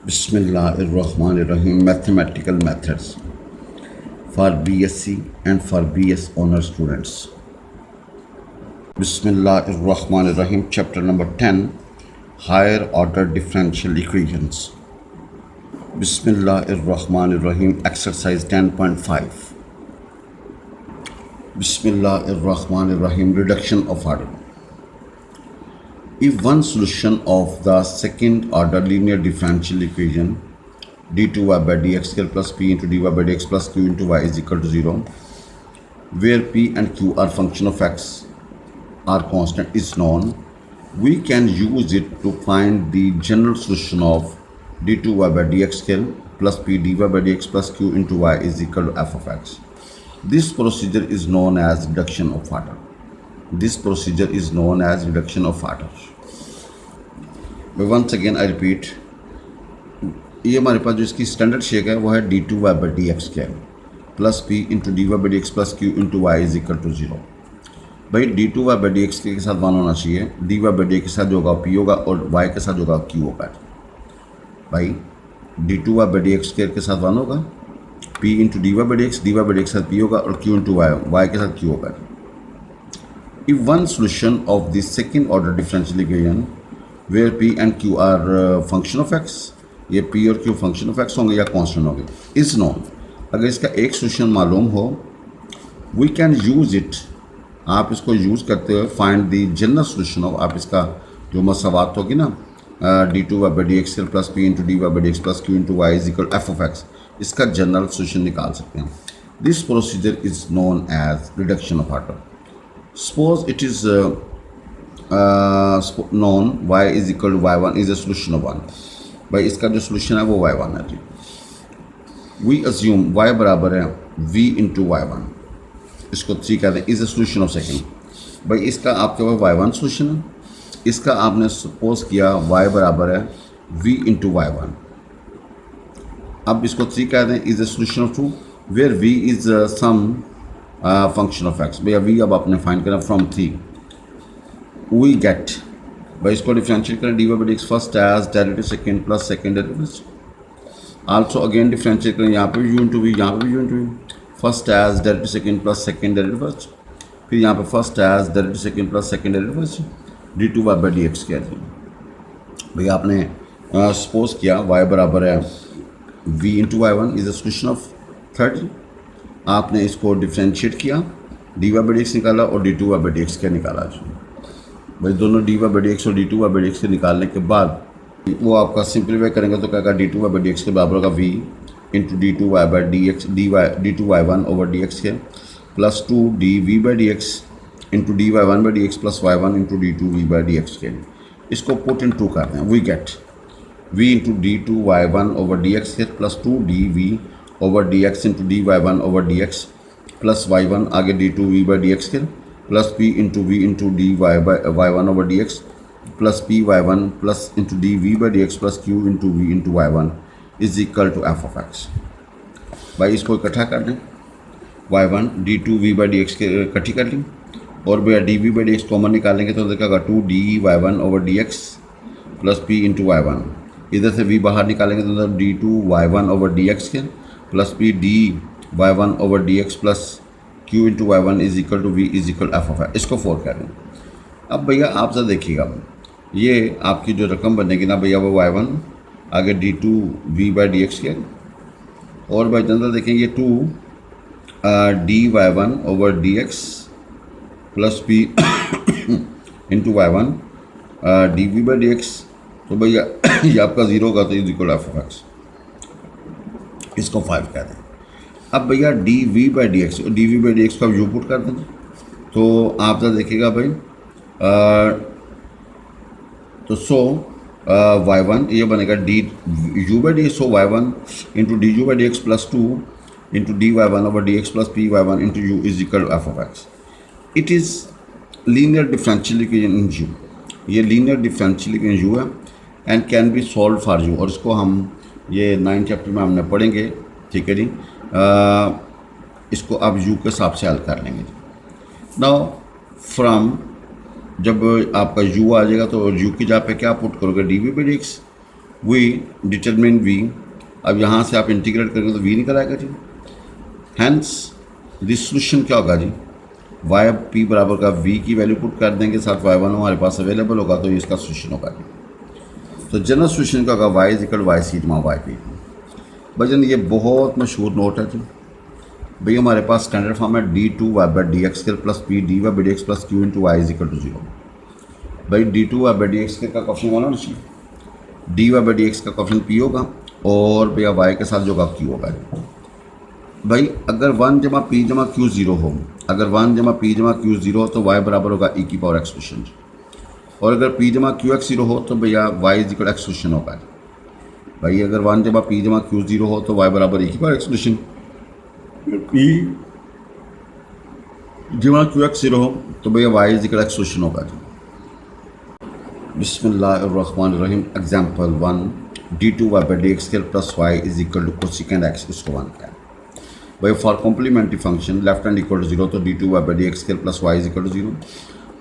Bismillahirrahmanirrahim. Mathematical methods for BSc and for BS honor students. Bismillahirrahmanirrahim. Chapter number 10, higher order differential equations. Bismillahirrahmanirrahim. Exercise 10.5. Bismillahirrahmanirrahim. Reduction of order. If one solution of the second order linear differential equation d2y by dx square plus p into dy by dx plus q into y is equal to 0, where p and q are function of x are constant is known, we can use it to find the general solution of d2y by dx square plus p dy by dx plus q into y is equal to f of x. This procedure is known as reduction of order. This procedure is known as reduction of order. But once again I repeat, ये हमारे पास जो इसकी standard shake है वो है D two Y by D x square plus P into D Y by D x plus Q into Y is equal to 0. भाई D two Y by D x के साथ वन होना चाहिए, d Y by D के साथ जो होगा P होगा और वाई के साथ जो होगा क्यू होगा. भाई D two Y by D x square के साथ वन होगा, P into D Y by D Y by के साथ पी होगा और क्यू इंटू वाई के साथ क्यू होगा. If one solution of the second order differential equation where p and q are function of x, ये p और q function of x होंगे या constant होंगे, is known. अगर इसका एक solution मालूम हो, we can use it. आप इसको use करते हुए find the general solution of, आप इसका जो मसावात होगी ना d2 by dx plus p into dy by dx plus q into y is equal f of x, इसका general solution निकाल सकते हैं. This procedure is known as reduction of order. Suppose it is known y is equal to y1 is a solution of 1. भाई इसका जो solution है वो y1 है जी. We assume y बराबर है v into y1, इसको 3 कहते हैं, is a solution of second. भाई इसका आपके पास y1 solution है, इसका आपने suppose किया y बराबर है v into y1. अब इसको 3 कहते हैं is a solution of 2 where v is some function of x. भैया v अब आपने फाइंड करना फ्रॉम 3. वी गेट, भाई इसको डिफरेंशिएट करें D Y by D X first as derivative second plus second derivative. Also again differentiate करें, यहाँ पे यू इंटू वी, यहाँ पे भी you into V, first as derivative second plus second derivative first, फिर यहाँ पे first as derivative second plus second derivative first D two Y by D X किया जी. भैया आपने सपोज किया y बराबर है v into Y one is a solution of third. आपने इसको डिफ्रेंशिएट किया, d Y by D x निकाला और d two Y by D x का निकाला जी. भाई दोनों d Y by D x और d two Y by D x के निकालने के बाद वो आपका सिंप्लीफाई करेंगे तो क्या d two Y by D x के बराबर होगा v into d two Y by D x D two y one over D x के plus 2 d we by D x into D Y one by D x plus y one into d two we by D x के. इसको put in 2 करते हैं. We get v into d two y one over D x के plus 2 d v over D x into D Y one over D x plus y one आगे D two we by D x के plus P into v into D Y one over D x plus P Y one plus into d we by D x plus Q into v into Y one is equal to F of x. भाई इसको इकट्ठा कर लें, y one D two we by D x के इकट्ठी कर लें और भैया D we by D x common निकालेंगे तो देखेगा 2 D Y one over D x plus P into Y one. इधर से वी बाहर निकालेंगे तो d two y one over D x के plus p d Y one over D x plus Q into Y one is equal to v is equal F of x. इसको 4 कर दें. अब भैया आप जरा देखिएगा, ये आपकी जो रकम बनेगी ना भैया वो वाई वन आगे D two we by D x के और भाई जनरल देखें ये 2 D Y one over D x plus P into Y one D we by D x. तो भैया ये आपका 0 होगा तो is equal F of x. इसको 5 कह दें. अब भैया D we by D x का यू पुट कर दें तो आप जरा देखिएगा भाई तो सो वाई वन ये बनेगा D you by D, so Y one into D you by D x plus 2 into D Y one over D x plus P Y one into you is equal to F of X. It is linear differential equation in U. ये linear differential equation U है and can be solve for U. और इसको हम ये 9 chapter में हमने पढ़ेंगे, ठीक है जी. इसको आप यू के हिसाब से हल कर लेंगे. नाउ फ्रॉम जब आपका u आ जाएगा तो यू की जगह पे क्या पुट करोगे D we by D X V determine V. अब यहाँ से आप इंटीग्रेट करेंगे तो वी निकल आएगा जी। हैंस दिस सोल्यूशन क्या होगा जी, वाई पी बराबर का वी की वैल्यू पुट कर देंगे, साथ वाई वन हमारे पास अवेलेबल होगा, तो ये इसका सोल्यूशन होगा जी। तो जनरल सोल्यूशन क्या होगा, Y is equal y sigma y p. भजन ये बहुत मशहूर नोट है जी। भाई हमारे पास स्टैंडर्ड फॉर्म है D two Y by D x square plus p d Y by D x plus Q into Y is equal to zero. भाई D two Y by D x का question वाला चाहिए, d Y by D x का question p होगा और भैया Y के साथ जो होगा क्यू होगा। भाई अगर वन जमा पी जमा क्यू ज़ीरो हो, अगर वन जमा पी जमा क्यू ज़ीरो हो तो वाई बराबर होगा ई की पावर एक्स क्वेश्चन, और अगर पी जमा क्यू एक्स ज़ीरो हो तो भैया Y is equal x question होगा। भाई अगर वन जमा पी जमा क्यू ज़ीरो हो तो वाई बराबर ई की पावर एक्स क्वेश्चन, पी जमा क्यू एक्स ज़ीरो हो तो भैया Y is equal x question होगा। बिस्मिल्लाहिर्रहमानिर्रहीम। Example 1, d two Y by D x square plus Y is equal to cosecant x, इसको 1 क्या है भाई। For complementary function left hand equal to zero, तो d two Y by D x square plus Y is equal to zero.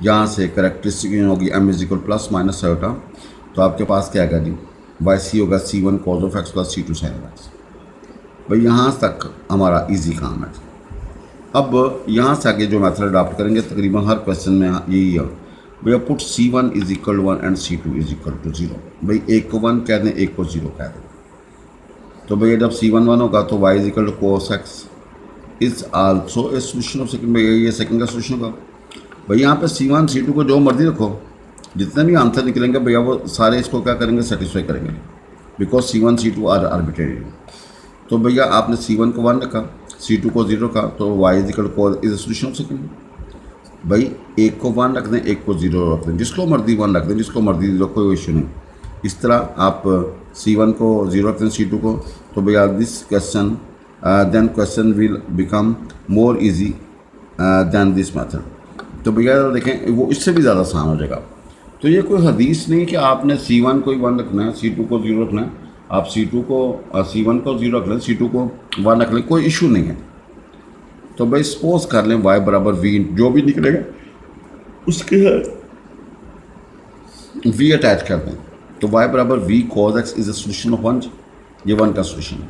यहाँ से characteristic होगी M is equal plus minus iota, तो आपके पास क्या आएगा जी, वाई सी होगा c one cos of x plus C two sine of x. भाई यहाँ तक हमारा इजी काम है। अब यहाँ से आगे जो मेथड अडॉप्ट करेंगे तकरीबन हर क्वेश्चन में यही है भैया, put C one is equal 1 and C two is equal to 0। भाई एक को 1 कह दें, एक को 0 कह दें, तो भैया जब सी वन 1 होगा तो Y is equal to cos X is also a solution of second. भैया ये सेकंड का सोल्यूशन होगा। भाई यहाँ पे सी वन सी टू को जो मर्जी रखो, जितने भी आंसर निकलेंगे भैया वो सारे इसको क्या करेंगे, सेटिस्फाई करेंगे, because C one C two are arbitrary. तो भैया आपने सी वन को 1 रखा, सी टू को 0 रखा, तो Y is equal to is a solution of second. भाई एक को 1 रख दें, एक को 0 रख दें, जिसको मर्जी 1 रख दें, जिसको मर्जी 0, कोई इशू नहीं। इस तरह आप C1 को 0 रखते हैं, C2 को, तो भैया this question then question will become more easy than this method. तो भैया देखें वो इससे भी ज़्यादा आसान हो जाएगा। तो ये कोई हदीस नहीं कि आपने C1 को 1 रखना है, C2 को 0 रखना है। आप C2 को C1 को 0 रख लें, C2 को 1 रख लें, कोई इशू नहीं है। तो भाई सपोज कर लें y बराबर v, जो भी निकलेगा उसके v अटैच कर दें, तो y बराबर v cos x is a solution of 1, ये 1 का सोल्यूशन है।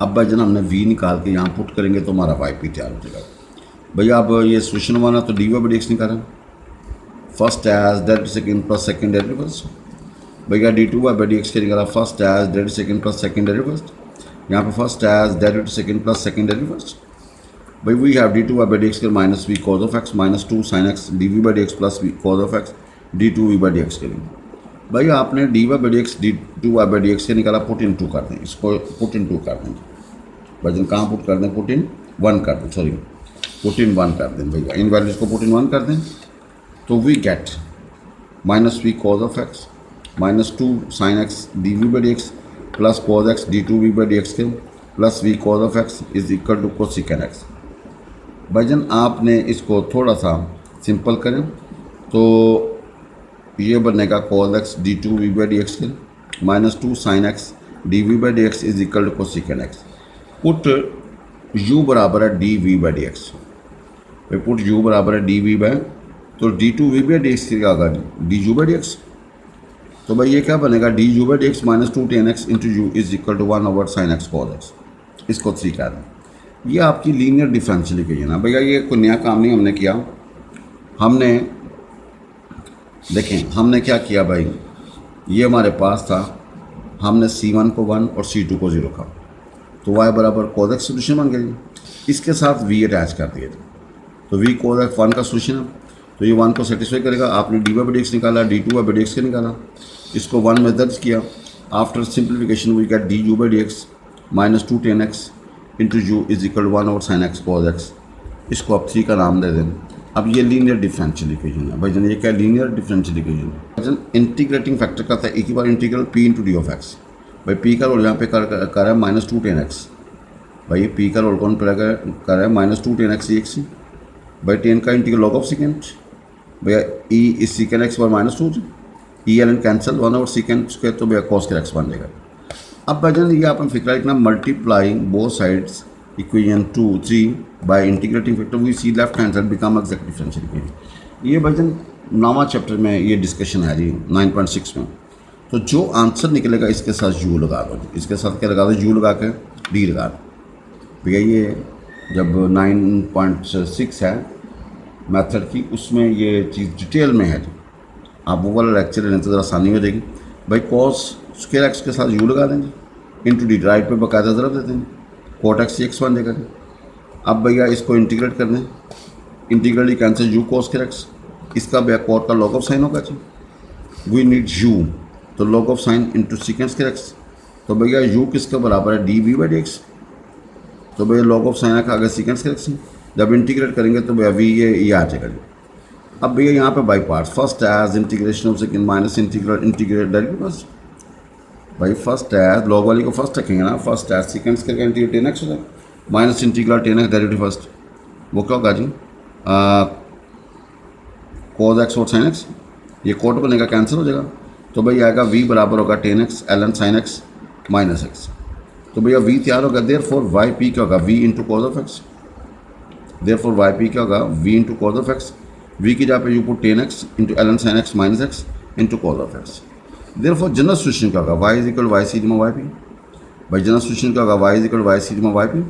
अब भाई जब हमने v निकाल के यहाँ पुट करेंगे तो हमारा y p तैयार हो जाएगा। भैया अब ये सोल्यूशन 1 है तो dy बाई dx निकालें, first as derivative second plus second derivative first. भैया d2 बाई dx के निकाला, first as derivative second plus second derivative first, यहाँ पे first as derivative second plus second derivative first. भाई we have d two Y by D x minus we cos of x minus 2 sine x D we by D x plus we cos of x D two we by D X करेंगे। भाई आपने D Y by D x D two Y by D X से निकाला, put in 2 कर दें, इसको put in 2 कर दें। भाई कहाँ पुट कर दें, पुट इन 1 कर दें, सॉरी पुट इन 1 कर दें। भैया इन वैल्यूज को पुट इन 1 कर दें, तो we get minus we cos of x minus 2 sine x D we by D x plus cos x D two we by D x के plus we cos of x is equal to cosecant x. भाईजान आपने इसको थोड़ा सा simple करें तो ये बनेगा cos x D two we by D x के minus 2 sine x D we by D x is equal to cosecant x. Put u बराबर है d we by D x, put u बराबर है d we by, तो d two we by D x क्या होगा, d you by D x. तो भाई ये क्या बनेगा, D you by D x minus 2 tan x into you is equal to 1 over sine x cos x, इसको 3 कह दें। ये आपकी लीनियर डिफरेंशियल इक्वेशन है। भैया ये कोई नया काम नहीं हमने किया, हमने देखें हमने क्या किया भाई, ये हमारे पास था, हमने C1 को 1 और C2 को 0 रखा, तो y बराबर कॉज एक्स सोल्यूशन बन गया। इसके साथ v अटैच कर दिए, तो v कॉज एक्स 1 का सोल्यूशन है, तो ये 1 को सेटिस्फाई करेगा। आपने D Y by D x निकाला, d two Y by D x के निकाला, इसको 1 में दर्ज किया। After simplification we get d you by D x minus 2 tan x into you is equal 1 over sine x cos x, इसको आप 3 का नाम दे दें। अब ये लीनियर डिफरेंशियल इक्वेशन है भाई जान, ये क्या लीनियर डिफरेंशियल इक्वेशन है। इंटीग्रेटिंग फैक्टर का था एक ही बार integral p into d of x. भाई p का रोल यहाँ पे कर रहा है माइनस 2 tan x, भाई p का रोल कौन कर रहा है माइनस 2 tan x x। भाई tan का इंटीग्रल लॉग ऑफ सेकेंड, भैया e इज सेकेंड एक्स पर minus 2, e l n cancel 1 over second square, तो भैया कॉस के एक्स बन जाएगा। अब भाईजान ये आपने फिक्र लिखना, multiplying both sides equation 2 3 by integrating factor we see left hand side become exact differential equation. ये भाईजान नामा चैप्टर में ये डिस्कशन है जी 9.6 में। तो जो आंसर निकलेगा इसके साथ यू लगा दो, इसके साथ क्या लगा दो, यू लगा के डी लगा दो। भैया ये जब 9.6 है मेथड की, उसमें ये चीज़ डिटेल में है जी, आप वो वाला लेक्चर लेने तो ज़रा आसानी हो जाएगी। भाई कॉस स्क्वायर एक्स के साथ यू लगा देंगे इंटू डी, राइट पे बाकायदा ज़रब देते हैं, कोट एक्स एक्स बन जाएगा जी। अब भैया इसको इंटीग्रेट कर दें, integrally cancel u cos square x, इसका बैक कोट का लॉग ऑफ साइन होगा जी, वी नीड यू, तो log of sine into second square x, तो भैया यू किसके बराबर है, d we by D x, तो भैया लॉग ऑफ साइन आगे सीकेंड स्क्वायर एक्स, जब इंटीग्रेट करेंगे तो भैया वी ये आ जाएगा जी। अब भैया यहाँ पे by part, first as integration of second minus integral integrate direct बस, भाई फर्स्ट एज लॉग वाली को फर्स्ट रखेंगे ना, फर्स्ट एज सेकंड स्क्वायर का इंटीग्रेट टेन एक्स हो जाएगा minus integral tan X derivative first, वो क्या होगा जी, कोस एक्स और साइन एक्स, ये कोट बनेगा कैंसिल हो जाएगा, तो भैया आएगा वी बराबर होगा tan X L N sine x minus X, तो भैया वी तैयार होगा, देयर फॉर वाई पी क्या होगा, v into cos of x, therefore y P क्या होगा, v into cos of x, v की जगह पे u put tan x into l N sine x minus x into cos of x, therefore general solution क्या होगा, Y is equal Y c डिमा y p, भाई general solution क्या होगा, Y is equal Y c डिमा y p,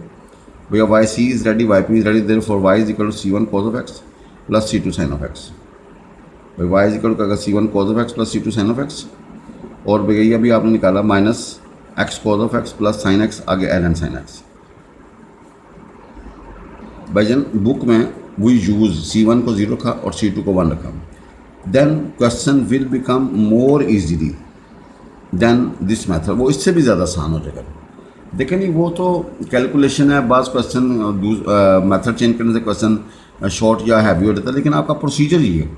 भैया y c is ready y p is ready, therefore y is equal to c one cos of x plus C two sine of x, भाई y is equal का c one cos of x plus C two sine of x, और भैया ये अभी आपने निकाला minus x cos of x plus sine x आगे l N sine x. भाईजान बुक में वी यूज C1 को 0 रखा और C2 को 1 रखा, then question will become more easily then this method, वो इससे भी ज़्यादा आसान हो जाएगा। देखें नहीं, वो तो कैलकुलेशन है, बाज़ क्वेश्चन मेथड चेंज करने से क्वेश्चन शॉर्ट या हैवी हो जाता है, लेकिन आपका प्रोसीजर ही है,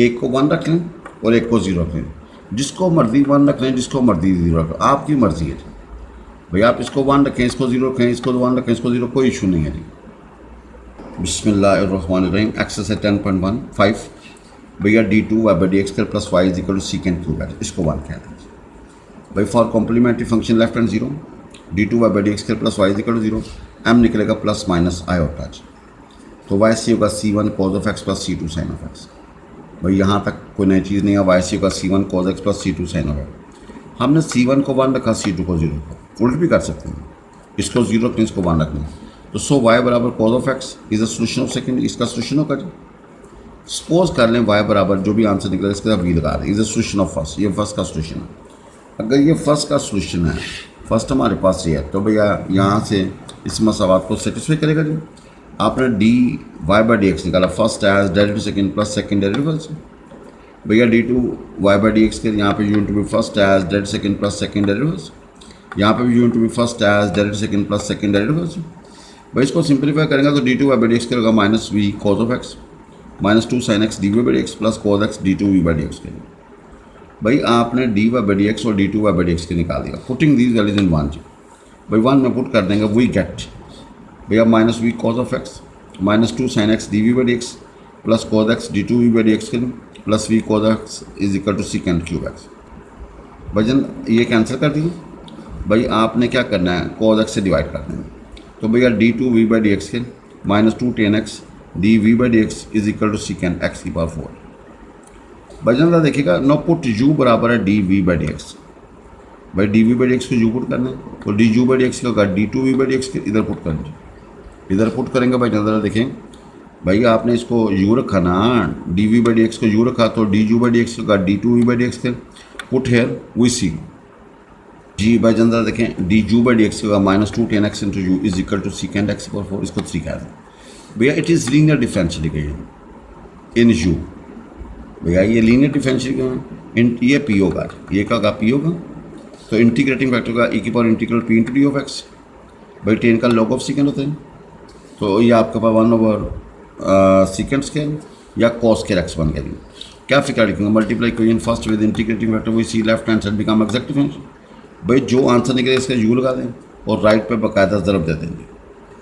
एक को 1 रख लें और एक को 0 रख लें, जिसको मर्जी 1 रख लें, जिसको मर्जी 0 रख लें, आपकी मर्जी है भाई, आप इसको 1 रखें, इसको 0 रखें, इसको 1 रखें, इसको 0, कोई इशू नहीं है जी। बिस्मिल्लाहिर्रहमानिर्रहीम, एक्सरसाइज 10.15 भैया d2 Y by D x square plus Y is equal to secant cube है, इसको 1 कह दें भाई। For complementary function left hand 0, d2 Y by D x square plus Y is equal to 0, m निकलेगा plus minus iota, तो Y सी होगा C1 cos of x plus C2 sine of x, भाई यहाँ तक कोई नई चीज़ नहीं है, वाई सी होगा C1 cos X plus C2 sine of X, हमने C1 को 1 रखा, C2 को 0 रखा, उल्ट भी कर सकते हैं, इसको 0 रखना, इसको 1 रखना, तो सो y बराबर cause of x is a solution of second, इसका सोल्यूशन होगा जी। सपोज कर लें y बराबर जो भी आंसर निकला इसके साथ v लगा दें, is a solution of first, ये फर्स्ट का सोल्यूशन है। अगर ये फर्स्ट का सोल्यूशन है, फर्स्ट हमारे पास ये है, तो भैया यहाँ से इस मसावात को सेटिस्फाई करेगा जी। आपने D Y by D x निकाला, first as derivative second plus second derivative first, भैया d2 Y by D x के यहाँ पे you into b first as derivative second plus second derivative first, यहाँ पे भी you into b first as derivative second plus second derivative first, भाई इसको simplify करेंगे तो d2 Y by D x करेगा minus we cos of x minus 2 sine x D we by D x plus cos X d2 we by D x के, भाई आपने D Y by D x और d2 Y by D x के निकाल दिया, putting these values in 1 जी, भाई 1 में पुट कर देंगे, वी गेट भैया minus we cos of x minus 2 sine x D we by D x plus cos X d2 we by D x के plus we cos X is equal to secant cube X, भाईजान ये cancel कर दिए, भाई आपने क्या करना है, कॉज एक्स से डिवाइड कर देना, तो भैया d2 we by D x के minus 2 10 x D we by D x is equal to secant x की पावर 4। भाईजान देखिएगा, नो पुट u बराबर है d we by D x, भाई D we by D x को u put करना है, तो d you by D x का होगा d2 we by D x के इधर पुट करेंगे, इधर पुट करेंगे भाई ज़रा देखें, भाई आपने इसको u रखा ना, d we by D x को u रखा, तो d you by D x का होगा d2 we by D x के, पुट हेयर वी सी जी, भाई ज़रा देखें, d you by D x का minus 2 10 x into you is equal to secant x power 4, इसको 3 कह दें भैया। It is linear differential equation in u, भैया ये लीनियर डिफरेंशियल इक्वेशन, ये पी होगा, ये क्या होगा पी होगा, तो इंटीग्रेटिंग फैक्टर का ई की power integral P into d of x, भाई 10 का लॉग ऑफ सीकेंड होता है, तो ये आपके पास 1 ओवर सीकेंड स्केल या कॉस स्केल एक्स बन गया। क्या फिक्र लिखेंगे, multiply equation first with integrating factor we see left hand side become exact differential, भाई जो आंसर निकले इसका यू लगा दें और राइट पे बाकायदा ज़रब दे देंगे,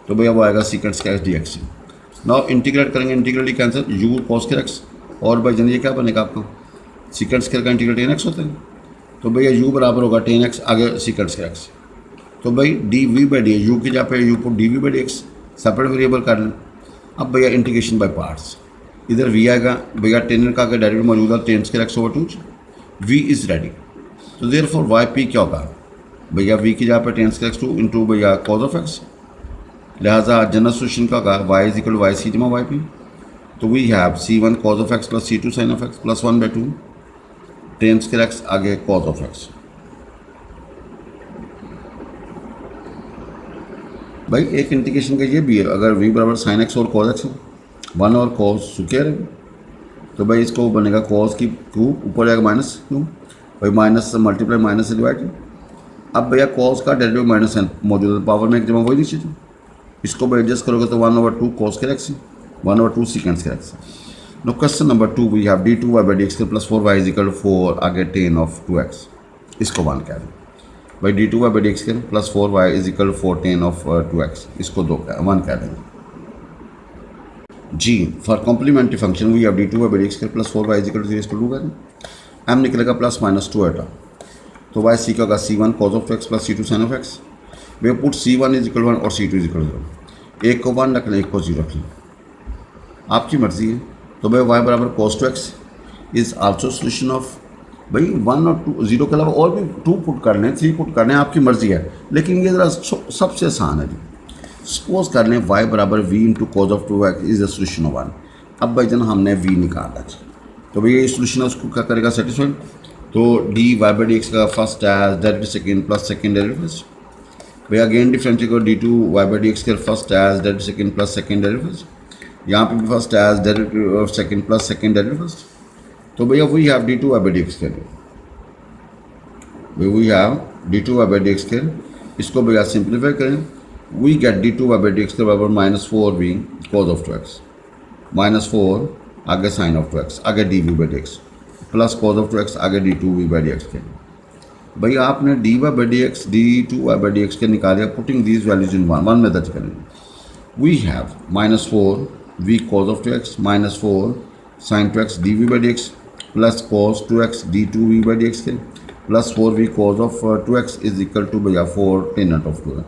तो भैया वो आएगा secant square d x. Now integrate करेंगे, integrally cancel u cos scale x, और भाई जन ये क्या बनेगा आपका, सीकेंड स्केल का इंटीग्रल 10 एक्स होता है, तो भैया यू बराबर होगा 10 एक्स आगे सीकेंड स्केल एक्स, तो भाई D we by D U की जहाँ पे यू को D we by D X separate variable कर लें। अब भैया इंटीग्रेशन बाय पार्ट्स, इधर v आएगा, भैया 10 का अगर डेरिवेटिव मौजूद है 10 scale X over 2, v is ready, तो देयरफॉर वाई पी क्या होगा भैया, वी की जगह पर tan square X two into भैया कॉज ऑफ एक्स, लिहाजा जनरल सोल्यूशन का होगा Y is equal Y C जमा वाई पी। तो we have C one cos of x plus C two sine of x plus 1/2 tan square X आगे cos of x. भाई एक indication का ये भी है, अगर वी बराबर साइन एक्स और कॉज एक्स है, 1 और कॉज स्क्वायर है, तो भाई इसको बनेगा कॉज की क्यूब, ऊपर जाएगा माइनस क्यूब, भाई माइनस से मल्टीप्लाई माइनस से डिवाइड। अब भैया कॉज का डेरिवेटिव माइनस है मौजूद है, पावर में एक जमा वही नीचे, इसको भाई एडजस्ट करोगे तो 1/2 कॉस के एक्स, 1/2 सीकेंड्स के X. Now question number 2 we have d2y/dx plus 4y is equal to 4 आगे tan ऑफ 2x, इसको 1 कह दें भाई, d2y/dx plus 4y is equal to 4 tan of 2x, इसको 1 कह देंगे जी। For complementary function we have d2y/dx plus 4y is equal to 0 इसको 2 कह दें, m निकलेगा प्लस माइनस 2 आटा, तो वाई सी का होगा c1 cos of x plus c2 sin of x। Way put c1 is equal 1 और c2 इज इक्वल 0, एक को 1 रख लें, एक को 0 रख लें, आपकी मर्जी है। तो भाई y बराबर cos 2x is also solution of, भाई 1 और 2 0 के अलावा और भी 2 पुट कर लें, 3 पुट कर लें, आपकी मर्जी है, लेकिन ये ज़रा सबसे आसान है जी। सपोज कर लें y बराबर v into cos of 2x is the solution of 1। अब भाई जन हमने v निकाला, तो भैया ये सोल्यूशन उसको क्या करेगा सेटिस्फाइड, तो dy/dx का first as derivative second plus second derivative first, भैया अगेन डिफरेंशिएट करो d2y/dx के first as derivative second plus second derivative first, यहाँ पे भी first as derivative second plus second derivative first. तो भैया वी हैव d2y/dx के, वी हैव d2y/dx के, इसको भैया सिंप्लीफाई करें, वी गेट d2y/dx के बराबर -4v cos ऑफ 2x, -4 आगे साइन ऑफ 2x आगे dv/dx plus cos of 2x आगे d2v/dx के। भाई आपने dy/dx d2y/dx के निकाले, putting these values in one में दर्ज करेंगे। We have -4 v cos of 2x minus 4 sin 2x dv/dx plus cos 2x d2v/dx के plus 4v cos of 2x is equal to भैया 4 tan ऑफ 2 है।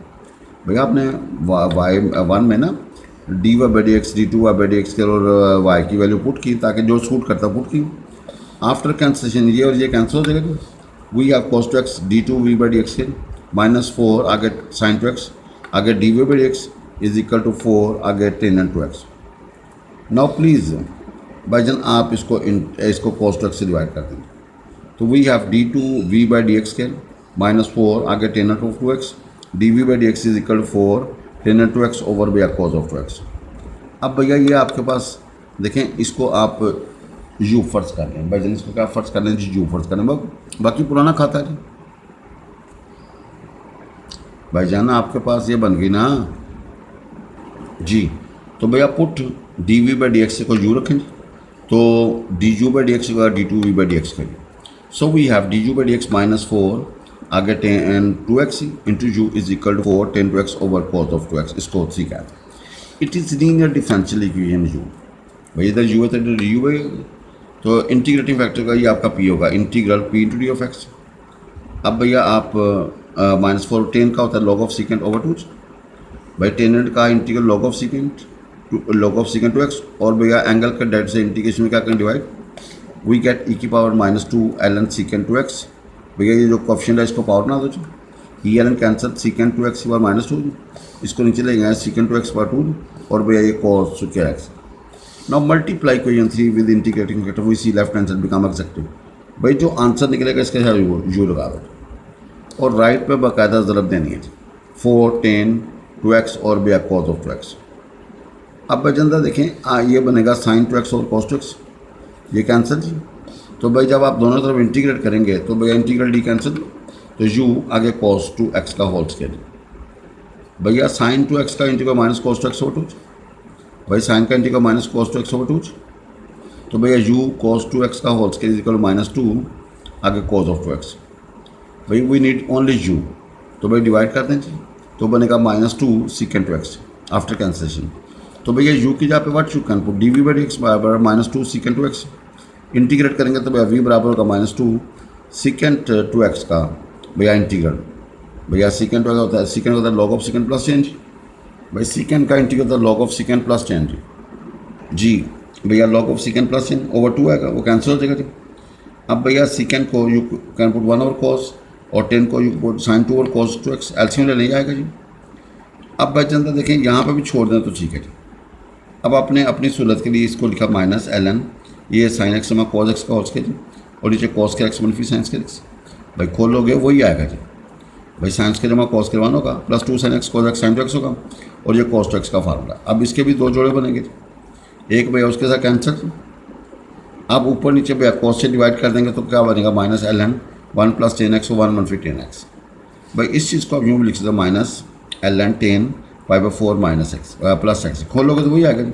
भैया आपने y1 में ना dy/dx d2y/dx के और y की वैल्यू पुट की, ताकि जो सूट करता पुट की। आफ्टर कैंसलेशन ये और ये कैंसिल हो जाएगा, we have cos 2x d2v/dx के -4 आगे sin 2x आगे dv/dx इज इक्वल टू 4 आगे tan 2x। नाउ प्लीज़ भाईजान आप इसको cos 2x से डिवाइड कर देंगे, तो वी हैव d2v/dx के -4 आगे tan of 2x dv/dx is equal to 4 tan 2x over भैया cos ऑफ 2x। अब भैया ये आपके पास देखें, इसको आप u फर्ज कर लें, भाईजान इसको क्या फर्ज कर लें जी, u फर्ज कर लें, बाकी पुराना खाता है जी। भाईजान आपके पास ये बन गई ना जी, तो भैया पुट dv/dx को u रखें, तो du/dx का d2v/dx का। सो वी हैव du/dx -4 आगे tan 2x into u is equal to 4 tan 2x over cos of 2x, इसको 3 कहते हैं। It is linear differential equation u, भाई इधर u है तो इधर u है, तो इंटीग्रेटिंग फैक्टर का ये आपका p होगा, integral p into d of x. अब भैया आप -4 tan का होता है log ऑफ सेकेंड ओवर 2, भाई tan का integral log of second 2x, और भैया एंगल का डेट से इंटीग्रेशन में क्या करें डिवाइड, वी गेट e की पावर -2 ln सेकेंड 2x। भैया ये जो कोफिशिएंट है इसको पावर ना दो, ई ln कैंसल सेकेंड 2x की पावर -2, इसको नीचे ले गए सेकेंड 2x पावर 2, और भैया ये cos square x। Now multiply equation 3 with integrating factor, we see left hand side become exact. भाई जो आंसर निकलेगा इसके साथ यू लगा दो, और राइट पे बाकायदा ज़रब देनी है 4 tan 2x और भैया cos ऑफ 2x। अब बजंदा देखें ये बनेगा sin 2x और cos 2x, ये कैंसिल जी। तो भाई जब आप दोनों तरफ इंटीग्रेट करेंगे तो भैया इंटीग्रल डी कैंसिल, तो u आगे cos 2x का होल स्क्वायर, भैया sin 2x का integral minus cos 2x over 2, भाई साइन का integral minus cos 2x over 2, तो भैया u cos 2x का होल स्क्वायर इज इक्वल -2 आगे cos ऑफ 2x। भाई वी नीड ओनली u, तो भाई डिवाइड कर दें जी, तो बनेगा -2 सेकेंड 2x आफ्टर कैंसिलेशन। तो भैया u की जगह पे what you can put dv/dx बराबर -2 सेकेंड 2x, इंटीग्रेट करेंगे तो भैया v बराबर होगा -2 सेकेंड 2x का भैया इंटीग्रल, भैया सेकेंड होता है सेकेंड होता है log of second plus tan, भाई सेकेंड का इंटीग्रल होता है log of second plus tan जी, भैया log of second plus tan over 2 आएगा, वो कैंसिल हो जाएगा जी। अब भैया सीकेंड को you can put 1 over cos और 10 को you put sine 2 over cos 2x, LCM ले जाएगा जी। अब भाई जनता देखें यहाँ पे भी छोड़ दें तो ठीक है जी। अब आपने अपनी सहूलत के लिए इसको लिखा माइनस ln, ये साइन एक्स में कॉस एक्स का होल स्क्वायर जी, और नीचे कॉस के एक्स मनफी साइन के एक्स। भाई खोलोगे वही आएगा जी। भाई साइंस के जमा कॉस के 1 होगा plus 2 sine x cos x sine 2x होगा, और ये कॉस 2x का फार्मूला। अब इसके भी दो जोड़े बनेंगे, एक भैया उसके साथ कैंसिल। अब ऊपर नीचे भैया कॉस से डिवाइड कर देंगे तो क्या बनेगा माइनस ln 1 प्लस 10x 1 मनफी 10x। भाई इस चीज़ को अब यूँ लिख सकते minus ln 10 π/4 minus x plus x. खोलोगे तो वही आएगा जी।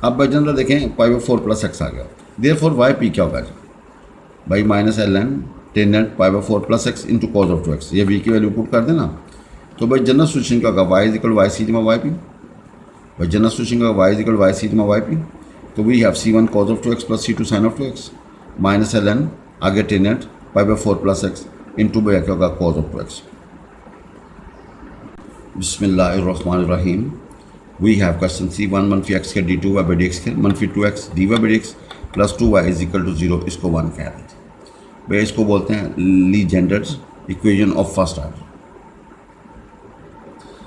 अब भाई जनता देखें π/4 प्लस एक्स आ गया, देयरफॉर वाई पी क्या होगा जी। भाई minus ln 10 π/4 plus x into cos of 2x, ये वी की वैल्यू पुट कर देना। तो भाई जनरल सोल्यूशन क्या होगा, Y is equal Y C जमा वाई पी। भाई जनरल सोल्यूशन का y is equal Y C जमा वाई पी। तो we have C1 cos of 2x प्लस C2 sin of 2x minus ln आगे 10 π/4 प्लस एक्स इंटू भैया क्या होगा cos of 2x। बिस्मिल्लाहिर्रहमानिर्रहीम। वी हैव क्वेश्चन C1 मनफी एक्स के d2 y by dx के मनफी 2x dy by dx plus 2y is equal to 0, इसको 1 कह देते हैं। भैया इसको बोलते हैं Legendre's equation of first order.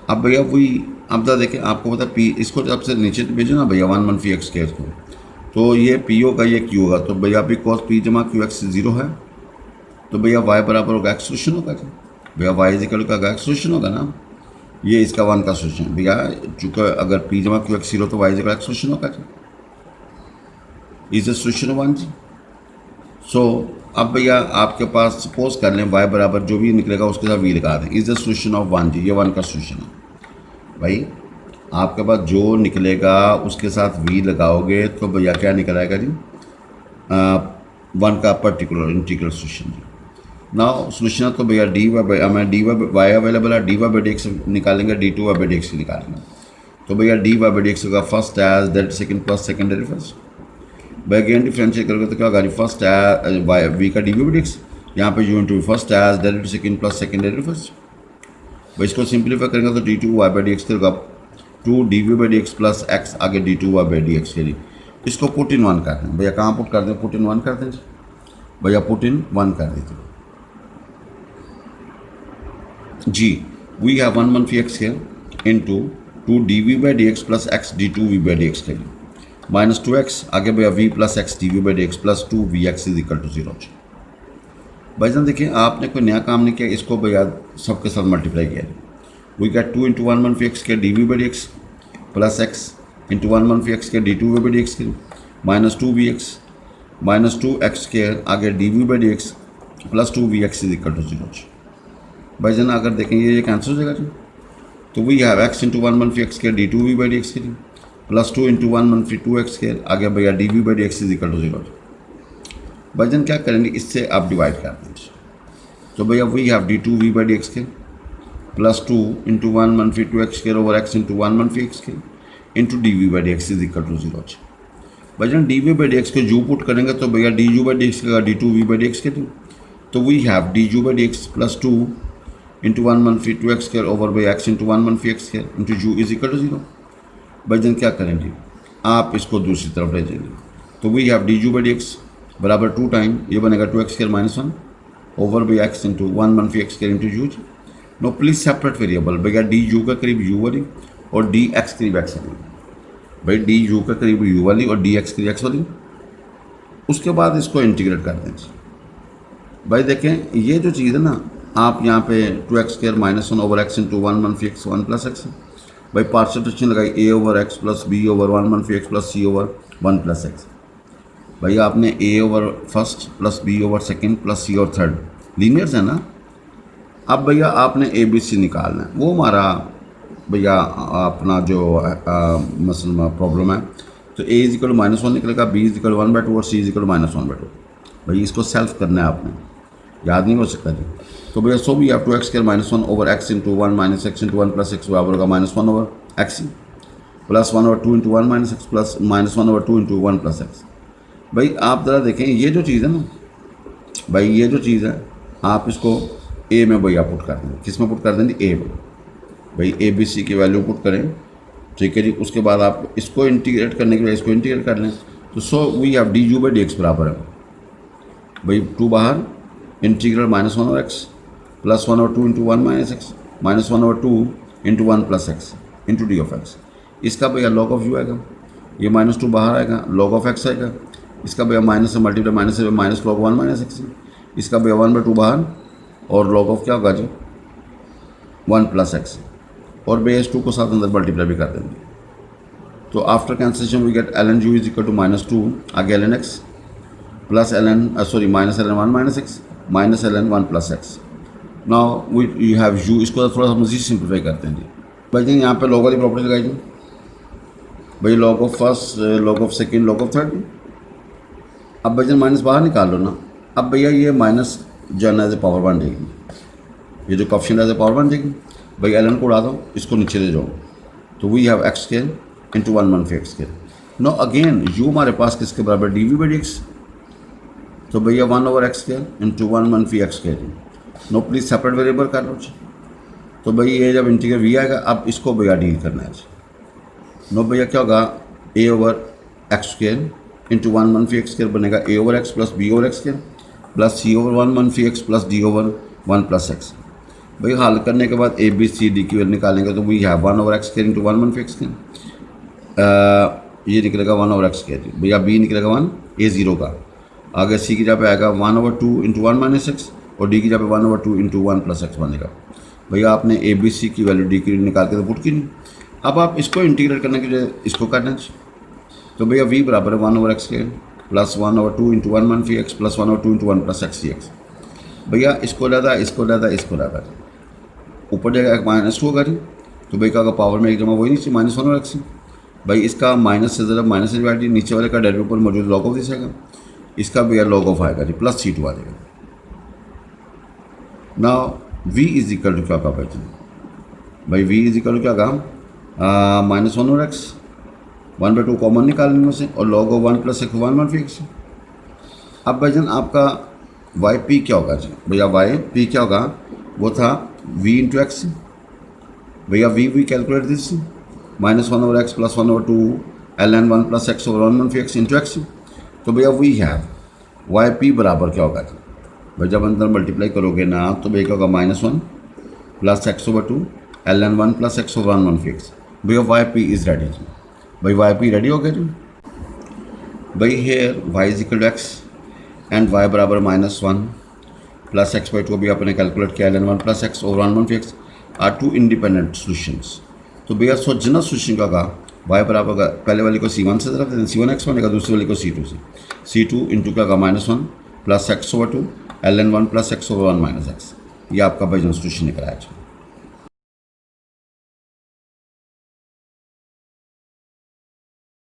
अब भैया वही अब तो देखें आपको पता पी, इसको जब से नीचे भेजो ना भैया 1 मनफी एक्स के इसको, तो ये पी होगा ये क्यू होगा। तो भैया अभी कॉस पी जमा क्यू एक्स 0 है, तो भैया वाई बराबर होगा एक्स सोल्यूशन होगा जी। भैया वाई इज इक्वल का एक्स सोल्यूशन होगा ना, ये इसका 1 का सोल्यूशन। भैया चूँकि अगर पी जमा क्यू एक्स 0 तो Y is equal x solution होगा जी, इज द सोल्यूशन 1 जी। सो अब भैया आपके पास सपोज कर लें वाई बराबर जो भी निकलेगा उसके साथ वी लगा दें, इज द सोल्यूशन ऑफ 1 जी, ये 1 का सोल्यूशन है। भाई आपके पास जो निकलेगा उसके साथ वी लगाओगे तो भैया क्या निकल आएगा जी, 1 का पर्टिकुलर इंटीग्रल सोल्यूशन जी। नाउ सोल्यूशन तो भैया डी वाई हमें डी वाई अवेलेबल है, d Y by D x निकालेंगे, d two Y by D x निकालेंगे। तो भैया d Y by D x होगा first as delta second plus second delta first. भाई अगेन डिफरेंशिएट करोगे तो क्या होगा फर्स्ट एज वाई वी का d we by D x, यहाँ पे you into first as delta second plus second delta first. भाई इसको सिंप्लीफाई करेंगे तो d two Y by D x होगा 2 d we by D x plus x आगे D two Y by D x के लिए। इसको पुट इन 1 कर दें भैया, कहाँ पुट कर दें, पुट इन 1 कर दें भैया, पुट इन 1 कर दीजिए जी। वी हैव 1 मनफी एक्स के into 2 d we by D x plus x D two we by D x के लिए माइनस 2x आगे भैया v plus x D we by D x plus 2 v x is equal to 0। भाईजान देखिए आपने कोई नया काम नहीं किया, इसको भैया सबके साथ मल्टीप्लाई किया। वी गेट 2 इंटू 1 मनफी एक्स के d we by D x plus x into 1 मनफी एक्स के d two we by D x के minus 2 v x minus 2 x के आगे d we by D x plus 2 v x is equal to 0। भाईजान अगर देखें ये cancel हो जाएगा जी। तो वी हैव एक्स इंटू 1 मनफी एक्स के d two we by D x के लिए प्लस 2 इंटू 1 मनफी 2x के आगे भैया D we by D x is equal to 0। भाईजान क्या करेंगे, इससे आप डिवाइड कर देंगे। तो भैया we have d two we by D x के प्लस 2 इंटू 1 मनफी 2x के ओवर एक्स इंटू 1 मनफी एक्स के into d we by D x is equal to 0। भाईजान d we by D x के जू पुट करेंगे तो भैया d you by D x का d two we by D x के लिए। तो we have d you by D x plus 2 into 1 मनफी 2x के ओवर बाई एक्स इंटू 1 मनफी एक्स के into you is equal to 0। भाईजान क्या करेंगे, आप इसको दूसरी तरफ ले जाएंगे। तो we have d you by D x बराबर 2 टाइम ये बनेगा 2x के minus 1 over by x into 1 मनफी एक्स के into u. No please separate variable भैया, डी यू का करीब यू वाली और डी एक्स करीब एक्स वाली। भाई डी यू का करीब यू वाली और डी एक्स करीब एक्स वाली। उसके बाद इसको इंटीग्रेट कर दें। भाई देखें ये जो चीज़ है ना, आप यहाँ पे 2x square minus 1 over x into 1 मनफी एक्स 1 प्लस एक्स। भाई पार्शियल फ्रैक्शन लगाई a over x plus b over 1 मनफी x plus c over 1 plus x. भाई आपने a over first plus b over second plus c और third linears है ना। अब भैया आपने a b c निकालना है, वो हमारा भैया अपना जो मसला प्रॉब्लम है। तो a इज इक्वल -1 निकलेगा, b इज इक्वल 1/2 और c इज इक्वल -1/2। भाई इसको सेल्फ करना है आपने, याद नहीं हो सकता जी। तो भैया सो भी आप 2x square -1 over x into 1 minus x into 1 plus x बराबर होगा -1 over x plus 1 over 2 into 1 minus x plus -1 over 2 into 1 plus x. भाई आप ज़रा देखें ये जो चीज़ है ना, भाई ये जो चीज़ है आप इसको ए में भैया पुट कर देंगे। किस में पुट कर देंगे, ए में। भाई ए बी सी की वैल्यू पुट करें, ठीक है जी। उसके बाद आप इसको इंटीग्रेट करने के लिए इसको इंटीग्रेट कर लें। तो so we have d you by D x बराबर है भाई 2 बाहर, integral -1/x plus 1/2 into 1 minus x minus 1/2 into 1 plus x into d of x. इसका भैया लॉग ऑफ यू आएगा, ये -2 बाहर आएगा, लॉग ऑफ एक्स आएगा। इसका भैया माइनस से मल्टीप्लाई माइनस से माइनस लॉग 1 माइनस एक्स। इसका भैया 1/2 बाहर और लॉग ऑफ क्या होगा जी 1 प्लस एक्स, और भैया इस 2 को साथ अंदर मल्टीप्लाई भी कर देंगे। तो after cancellation we get ln u is equal to -2 आगे ln x plus minus ln 1 minus x minus ln 1 plus x. Now we you have u, इसको थोड़ा सा मजीद सिंप्लीफाई करते हैं जी। भाई जी यहाँ पे लॉग वाली प्रॉपर्टी लगाई जी, भाई log of first, log of second, log of third. अब भाई माइनस बाहर निकाल लो ना। अब भैया ये माइनस जो है ना एज ए पावर बन जाएगी, ये जो कॉफिशन एज ए पावर बन जाएगी। भाई ln को उड़ा दो, इसको नीचे ले जाओ, तो we have x square into 1 1 x square. No again u हमारे पास किसके बराबर डी वी एक्स, तो भैया 1/x square into 1 1 x square. No please separate variable कर लो। तो भाई ये जब इंटीग्रल v आएगा, अब इसको भैया डील करना है। नो भैया क्या होगा a/x square into 1 1 x square बनेगा a/x plus b/x square plus c/1 1 x plus d/1 plus x. भाई हल करने के बाद a b c d की वैल्यू निकालेंगे, तो we have 1/x square into 1 1 x square, ये निकलेगा 1/x स्केयर। भैया b निकलेगा 1 a0 का, आगे c की जगह पे आएगा 1/2 इंटू 1 माइनस एक्स, और d की जगह पे 1/2 इंटू 1 प्लस एक्स बनेगा। भैया आपने a b c की वैल्यू d की निकाल के तो पुट की नहीं। अब आप इसको इंटीग्रेट करने के लिए इसको करना चाहिए, तो भैया v बराबर है 1/x square plus 1/2 into 1 1 x plus 1/2 into 1 plus x D x. भैया इसको लादा, इसको लादा, इसको लादा, ऊपर जाएगा -2 होगा जी, तो भैया का पावर में एक जमा वही नीचे -1/x। भाई इसका माइनस से ज़रा माइनस से डिवाइड, नीचे वाले का डेरिवेटिव पर मौजूद लॉग ऑफ दिस आएगा, इसका भैया लॉग ऑफ आएगा जी प्लस c2 आ जाएगा। Now v is equal to क्या होगा भाई v इज इक्वल टू क्या होगा -1/x 1/2 कॉमन निकालने में से, और लॉग ऑफ 1 प्लस 1 1 एक्स। अब भाईजान आपका वाई पी क्या होगा जी, भैया वाई पी क्या होगा, वो था v इंटू एक्स। भैया we calculate this -1/x plus 1/2 ln 1 plus x over 1 1 x into x. तो भैया वी हैव वाई पी बराबर क्या होगा जी, भाई जब अंदर मल्टीप्लाई करोगे ना, तो भैया क्या होगा -1 plus x/2 ln 1 plus x over 1 1 x. भैया वाई पी इज़ रेडी जी, भाई वाई पी रेडी हो गया जी। भाई here y is equal to x and y बराबर -1 प्लस x/2 अभी आपने कैलकुलेट किया ln 1 plus x over 1 1 x are two independent solutions. तो भैया सोचना सोल्यूशन का y बराबर का पहले वाली को c1 से तरफ देते c1x बनेगा, दूसरी वाली को c2 से, c2 इंटू क्या होगा -1 plus x/2 ln 1 plus x over 1 minus x. ये आपका भाई सोल्यूशन निकला है।